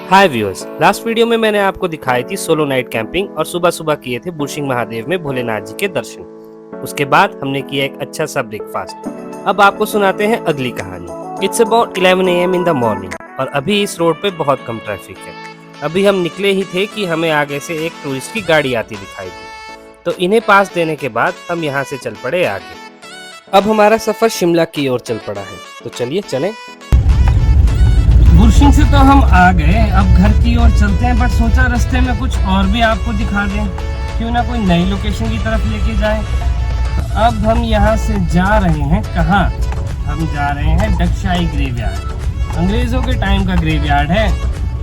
हाय viewers, last video में मैंने आपको दिखाई थी सोलो नाइट कैंपिंग और सुबह सुबह किए थे बुशिंग महादेव में भोलेनाथ जी के दर्शन। उसके बाद हमने किया एक अच्छा सा ब्रेकफास्ट। अब आपको सुनाते हैं अगली कहानी। It's about 11 AM in the morning और अभी इस रोड पे बहुत कम ट्रैफिक है। अभी हम निकले ही थे कि हमें आगे से एक टूरिस्ट की गाड़ी आती दिखाई दी, तो इन्हें पास देने के बाद हम यहाँ से चल पड़े आगे। अब हमारा सफर शिमला की ओर चल पड़ा है, तो चलिए चलें। बुशिंग से तो हम आ गए, अब घर की ओर चलते हैं, बट सोचा रास्ते में कुछ और भी आपको दिखा दें, क्यों ना कोई नई लोकेशन की तरफ लेके जाए। तो अब हम यहाँ से जा रहे हैं कहाँ? हम जा रहे हैं डगशाई ग्रेवयार्ड। अंग्रेजों के टाइम का ग्रेवयार्ड है,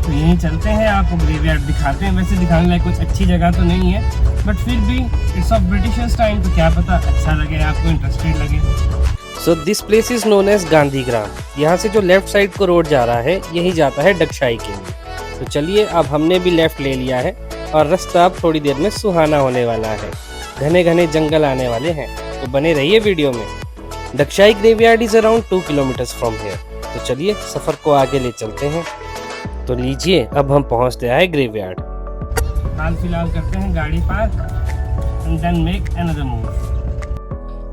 तो यहीं चलते हैं, आपको ग्रेवयार्ड दिखाते हैं। वैसे दिखाने लायक कोई अच्छी जगह तो नहीं है, बट फिर भी इट्स ऑफ ब्रिटिशर्स टाइम, तो क्या पता अच्छा लगे, आपको इंटरेस्टेड लगे। So this place is known as Gandhigram. यहाँ से जो लेफ्ट साइड को रोड जा रहा है यही जाता है डगशाई के लिए। तो चलिए, अब हमने भी लेफ्ट ले लिया है और रास्ता अब थोड़ी देर में सुहाना होने वाला है। घने घने जंगल आने वाले हैं, तो बने रहिए वीडियो में। Dagshai graveyard is around 2 kilometres from here. तो चलिए सफर को आगे ले चलते हैं। तो लीजिए, अब हम पहुँचते हैं ग्रेवयार्ड। हाल फिलहाल करते हैं गाड़ी park and then make another move.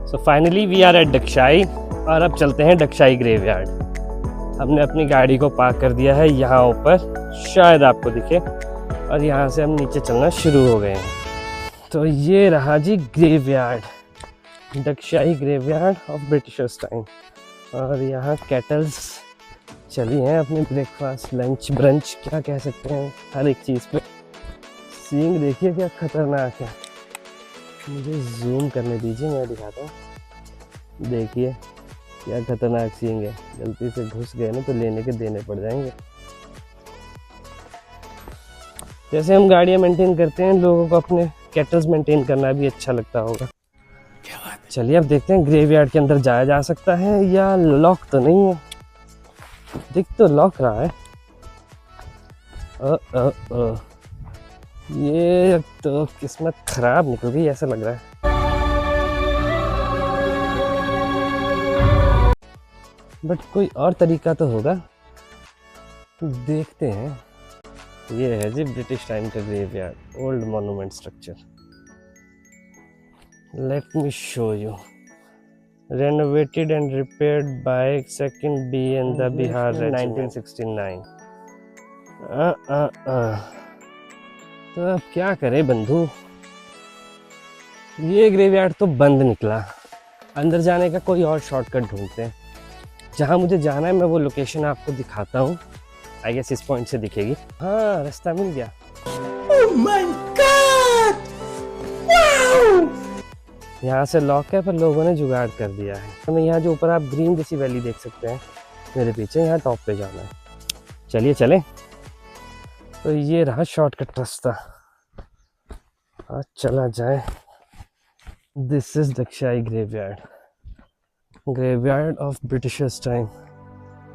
So finally we are at Dagshai और अब चलते हैं डगशाई ग्रेवयार्ड। हमने अपनी गाड़ी को पार्क कर दिया है यहाँ ऊपर, शायद आपको दिखे, और यहाँ से हम नीचे चलना शुरू हो गए हैं। तो ये रहा जी graveyard, Dagshai graveyard of Britishers time. और यहाँ कैटल्स चली हैं अपने ब्रेकफास्ट, लंच, ब्रंच, क्या कह सकते हैं, हर एक चीज़ पे। सीन देखिए क्या खतरनाक है। मुझे जूम करने दीजिए, मैं दिखाता हूँ। देखिए क्या खतरनाक सीन है, गलती से घुस गए ना तो लेने के देने पड़ जाएंगे। जैसे हम गाड़ियाँ मेंटेन करते हैं, लोगों को अपने कैटल्स मेंटेन करना भी अच्छा लगता होगा। चलिए अब देखते हैं ग्रेवयार्ड के अंदर जाया जा सकता है या लॉक तो नहीं है। दिख तो लॉक रहा है। ये तो किस्मत खराब निकल गई, ऐसा लग रहा है। बट कोई और तरीका तो होगा, देखते हैं। ये है जी ब्रिटिश टाइम का graveyard, old monument structure. Late me show you. Renovated and repaired by second D in the Bihar 1969। तो अब क्या करें बंधु, ये ग्रेवयार्ड तो बंद निकला। अंदर जाने का कोई और शॉर्टकट ढूंढते हैं। जहाँ मुझे जाना है मैं वो लोकेशन आपको दिखाता हूँ। आई गेस इस पॉइंट से दिखेगी। हाँ, रास्ता मिल गया। Oh my God! Wow! यहाँ से लॉक है, पर लोगों ने जुगाड़ कर दिया है। हमें यहाँ जो ऊपर आप ग्रीन जैसी वैली देख सकते हैं मेरे पीछे, यहाँ टॉप पे जाना है। चलिए चलें। तो ये रहा शॉर्टकट रास्ता, आज चला जाए। This is Dagshai graveyard, graveyard of Britishers time.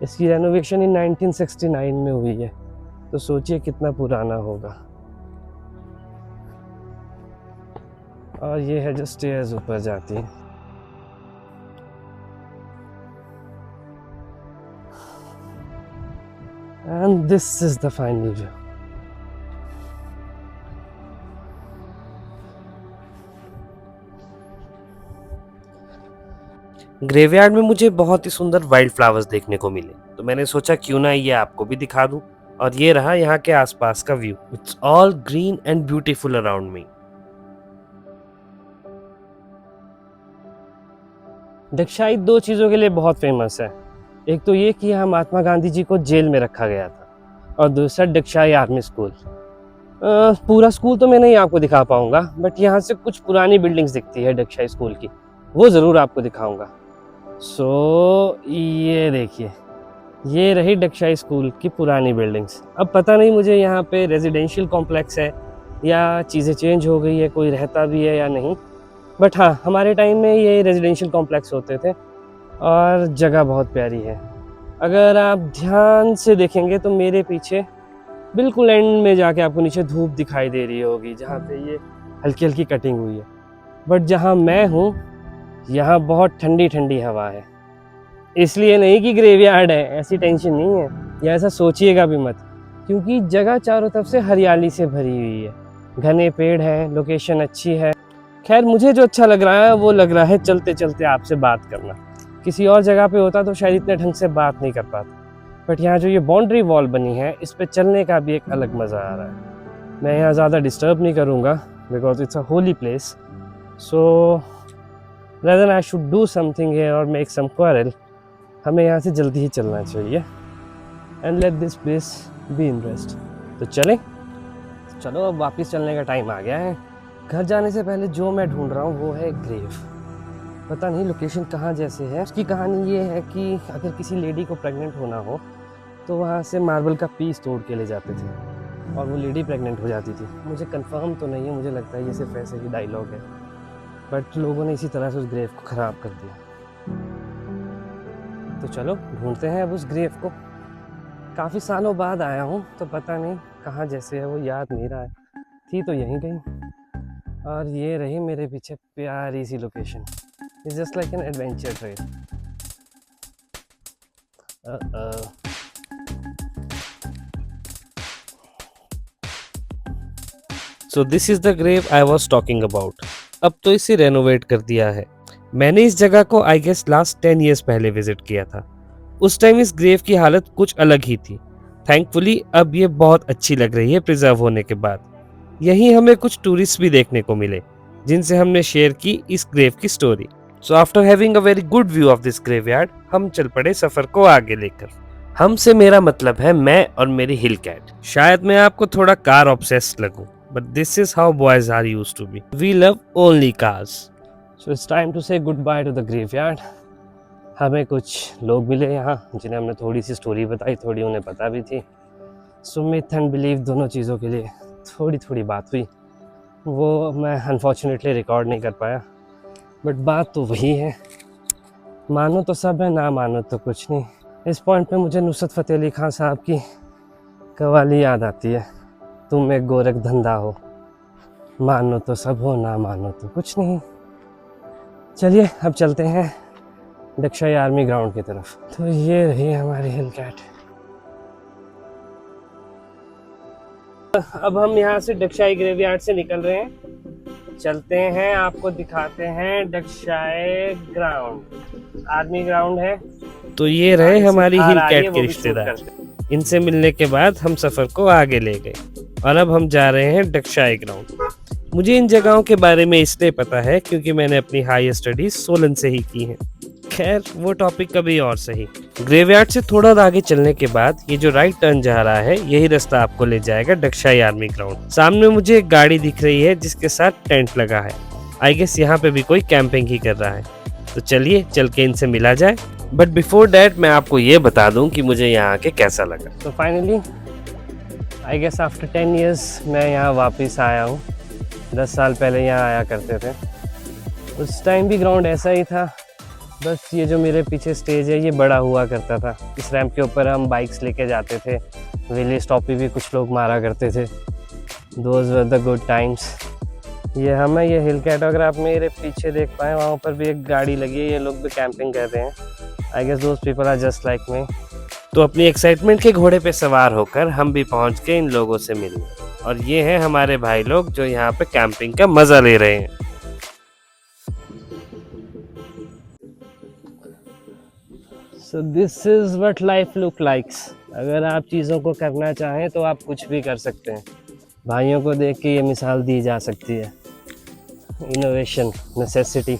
इसकी रेनोवेशन इन 1969 में हुई है, तो सोचिए कितना पुराना होगा। और ये है जो स्टेयर्स ऊपर जाती है। And this is the final view. Graveyard में मुझे बहुत ही सुंदर वाइल्ड फ्लावर्स देखने को मिले, तो मैंने सोचा क्यों ना ये आपको भी दिखा दूं। और ये रहा यहाँ के आसपास का view. It's all green and beautiful around me. Dagshai दो चीज़ों के लिए बहुत फेमस है। एक तो ये कि यहाँ महात्मा गांधी जी को जेल में रखा गया था, और दूसरा डगशाई आर्मी स्कूल। पूरा स्कूल तो मैं नहीं आपको दिखा पाऊंगा, बट यहाँ से कुछ पुरानी बिल्डिंग्स दिखती है डगशाई स्कूल की, वो ज़रूर आपको दिखाऊंगा। सो ये देखिए, ये रही डगशाई स्कूल की पुरानी बिल्डिंग्स। अब पता नहीं मुझे यहाँ पे रेजिडेंशियल कॉम्प्लेक्स है या चीज़ें चेंज हो गई है, कोई रहता भी है या नहीं, बट हाँ, हमारे टाइम में ये रेजिडेंशियल कॉम्प्लेक्स होते थे। और जगह बहुत प्यारी है। अगर आप ध्यान से देखेंगे तो मेरे पीछे बिल्कुल एंड में जाके आपको नीचे धूप दिखाई दे रही होगी, जहाँ पे ये हल्की हल्की कटिंग हुई है। बट जहाँ मैं हूँ यहाँ बहुत ठंडी ठंडी हवा है। इसलिए नहीं कि ग्रेवयार्ड है, ऐसी टेंशन नहीं है, या ऐसा सोचिएगा भी मत, क्योंकि जगह चारों तरफ से हरियाली से भरी हुई है, घने पेड़ हैं, लोकेशन अच्छी है। खैर मुझे जो अच्छा लग रहा है वो लग रहा है चलते चलते आपसे बात करना। किसी और जगह पे होता तो शायद इतने ढंग से बात नहीं कर पाता, बट यहाँ जो ये बाउंड्री वॉल बनी है इस पे चलने का भी एक अलग मज़ा आ रहा है। मैं यहाँ ज़्यादा डिस्टर्ब नहीं करूँगा because it's a holy place, so rather than I should do something here or make some quarrel, हमें यहाँ से जल्दी ही चलना चाहिए and let this place be in rest। तो चलें, चलो अब वापस चलने का टाइम आ गया है। घर जाने से पहले जो मैं ढूंढ रहा हूँ वो है ग्रेव। पता नहीं लोकेशन कहाँ जैसे है। उसकी कहानी ये है कि अगर किसी लेडी को प्रेग्नेंट होना हो तो वहाँ से मार्बल का पीस तोड़ के ले जाते थे और वो लेडी प्रेग्नेंट हो जाती थी। मुझे कंफर्म तो नहीं है, मुझे लगता है ये सिर्फ ऐसे ही डायलॉग है, बट लोगों ने इसी तरह से उस ग्रेव को ख़राब कर दिया। तो चलो ढूंढते हैं अब उस ग्रेव को। काफ़ी सालों बाद आया हूँ तो पता नहीं कहाँ जैसे है वो याद नहीं रहा है, थी तो यहीं कहीं। और ये रही मेरे पीछे प्यारी सी location. It's just like an adventure trail. So this is the grave I was talking about. अब तो इसे रेनोवेट कर दिया है। मैंने इस जगह को आई गेस लास्ट 10 years पहले विजिट किया था। उस टाइम इस ग्रेव की हालत कुछ अलग ही थी। थैंकफुली अब ये बहुत अच्छी लग रही है प्रिजर्व होने के बाद। यहीं हमें कुछ टूरिस्ट भी देखने को मिले जिनसे हमने शेयर की इस ग्रेव की story. So after having a very good view of this graveyard हम चल पड़े सफर को आगे लेकर। हमसे मेरा मतलब है मैं और मेरी हिल कैट। शायद मैं आपको थोड़ा कार ऑब्सेस्ड लगूं, but this is how boys are used to be. We love only cars. So it's time to say goodbye to the graveyard. हमें कुछ लोग मिले यहाँ जिन्हें हमने थोड़ी सी स्टोरी बताई, थोड़ी उन्हें पता भी थी। सो मिथ एंड बिलीव दोनों चीज़ों के लिए थोड़ी थोड़ी बात हुई। वो मैं अनफॉर्चुनेटली रिकॉर्ड नहीं कर पाया, बट बात तो वही है। मानो तो सब है, ना मानो तो कुछ नहीं। इस पॉइंट पे मुझे नुसरत फ़तेह अली खान साहब की कव्वाली याद आती है, तुम एक गोरख धंधा हो, मानो तो सब हो, ना मानो तो कुछ नहीं। चलिए अब चलते हैं डगशाई आर्मी ग्राउंड की तरफ। तो ये रही हमारी हिल कैट। अब हम यहाँ से डगशाई ग्रेवयार्ड से निकल रहे हैं, चलते हैं, आपको दिखाते हैं डगशाई ग्राउंड। आर्मी ग्राउंड है। तो ये रहे हमारी हिल कैट के रिश्तेदार। इनसे मिलने के बाद हम सफर को आगे ले गए और अब हम जा रहे हैं डगशाई ग्राउंड। मुझे इन जगहों के बारे में इसलिए पता है क्योंकि मैंने अपनी हाई स्टडीज सोलन से ही की हैं। खैर वो टॉपिक कभी और सही। ग्रेवयार्ड से थोड़ा आगे चलने के बाद ये जो राइट टर्न जा रहा है यही रास्ता आपको ले जाएगा डगशाई आर्मी ग्राउंड। सामने मुझे एक गाड़ी दिख रही है जिसके साथ टेंट लगा है। आई गेस यहाँ पे भी कोई कैंपिंग ही कर रहा है। तो चलिए चल के इनसे मिला जाए, बट बिफोर डैट मैं आपको ये बता दूं कि मुझे यहाँ आके कैसा लगा। तो finally I guess after 10 years मैं यहाँ वापस आया हूँ। 10 साल पहले यहाँ आया करते थे। उस टाइम भी ग्राउंड ऐसा ही था, बस ये जो मेरे पीछे स्टेज है ये बड़ा हुआ करता था। इस रैंप के ऊपर हम बाइक्स लेके जाते थे, विलेज टॉप पे भी कुछ लोग मारा करते थे। Those were the good times. ये हमें ये हिल कैट, अगर आप मेरे पीछे देख पाए वहाँ पर भी एक गाड़ी लगी है, ये लोग भी कैंपिंग कर रहे हैं। I guess those people are just like me. तो अपनी एक्साइटमेंट के घोड़े पे सवार होकर हम भी पहुंच गए इन लोगों से मिलने, और ये हैं हमारे भाई लोग जो यहाँ पे कैंपिंग का मजा ले रहे हैं। So this is what life look likes। अगर आप चीज़ों को करना चाहें तो आप कुछ भी कर सकते हैं। भाइयों को देख के ये मिसाल दी जा सकती है। इनोवेशन, नेसेसिटी,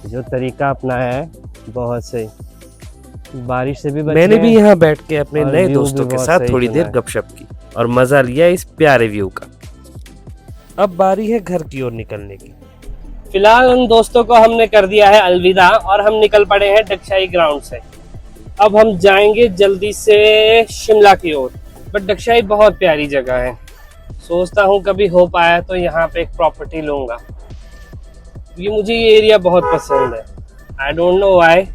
जो तरीका अपनाया है बहुत सही। बारिश से भी बच मैंने भी यहाँ बैठ के अपने नए दोस्तों के साथ थोड़ी देर गपशप की और मजा लिया इस प्यारे व्यू का। अब बारी है घर की ओर निकलने की। फिलहाल उन दोस्तों को हमने कर दिया है अलविदा और हम निकल पड़े हैं डगशाई ग्राउंड से। अब हम जाएंगे जल्दी से शिमला की ओर। बट डगशाई बहुत प्यारी जगह है, सोचता हूँ कभी हो पाया तो यहाँ पे एक प्रॉपर्टी लूँगा, क्योंकि मुझे ये एरिया बहुत पसंद है। I don't know why,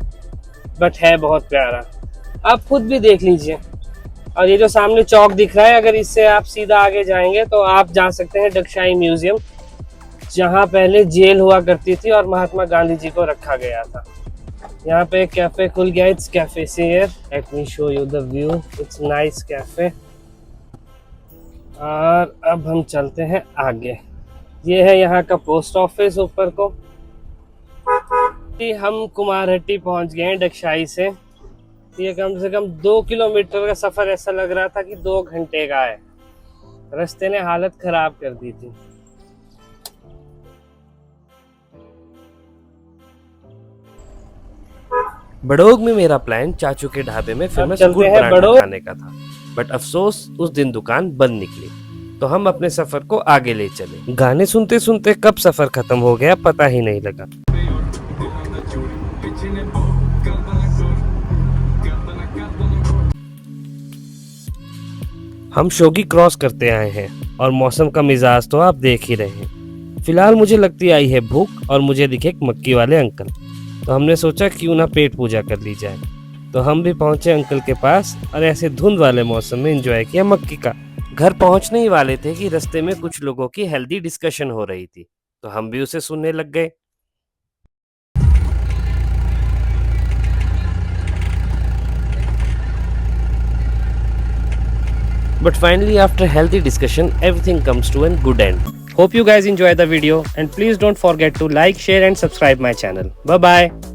but है बहुत प्यारा। आप खुद भी देख लीजिए। और ये जो सामने चौक दिख रहा है, अगर इससे आप सीधा आगे जाएंगे तो आप जा सकते हैं डगशाई म्यूजियम, जहाँ पहले जेल हुआ करती थी और महात्मा गांधी जी को रखा गया था। यहाँ पे एक कैफे खुल गया, इट्स कैफे सियर। Let me show you the view, it's nice cafe. और अब हम चलते हैं आगे। ये है यहाँ का पोस्ट ऑफिस ऊपर को। हम कुमारहट्टी पहुंच गए हैं डगशाई से। ये कम से कम 2 किलोमीटर का सफर ऐसा लग रहा था कि 2 घंटे का है। रास्ते ने हालत खराब कर दी थी। बड़ोग में मेरा प्लान चाचू के ढाबे में फेमस चलते गुड़ हैं पराठा बड़ोग। खाने का था, बट अफसोस उस दिन दुकान बंद निकली, तो हम अपने सफर को आगे ले चले। गाने सुनते सुनते कब सफर खत्म हो गया पता ही नहीं लगा। हम शोगी क्रॉस करते आए हैं और मौसम का मिजाज तो आप देख ही रहे हैं। फिलहाल मुझे लगती आई है भूख और मुझे दिखे एक मक्की वाले अंकल, तो हमने सोचा क्यों ना पेट पूजा कर ली जाए। तो हम भी पहुंचे अंकल के पास और ऐसे धुंध वाले मौसम में एंजॉय किया मक्की का। घर पहुंचने ही वाले थे कि रास्ते में कुछ लोगों की हेल्दी डिस्कशन हो रही थी, तो हम भी उसे सुनने लग गए। But finally, after healthy discussion, everything comes to a good end. Hope you guys enjoy the video and please don't forget to like, share and subscribe my channel. Bye bye.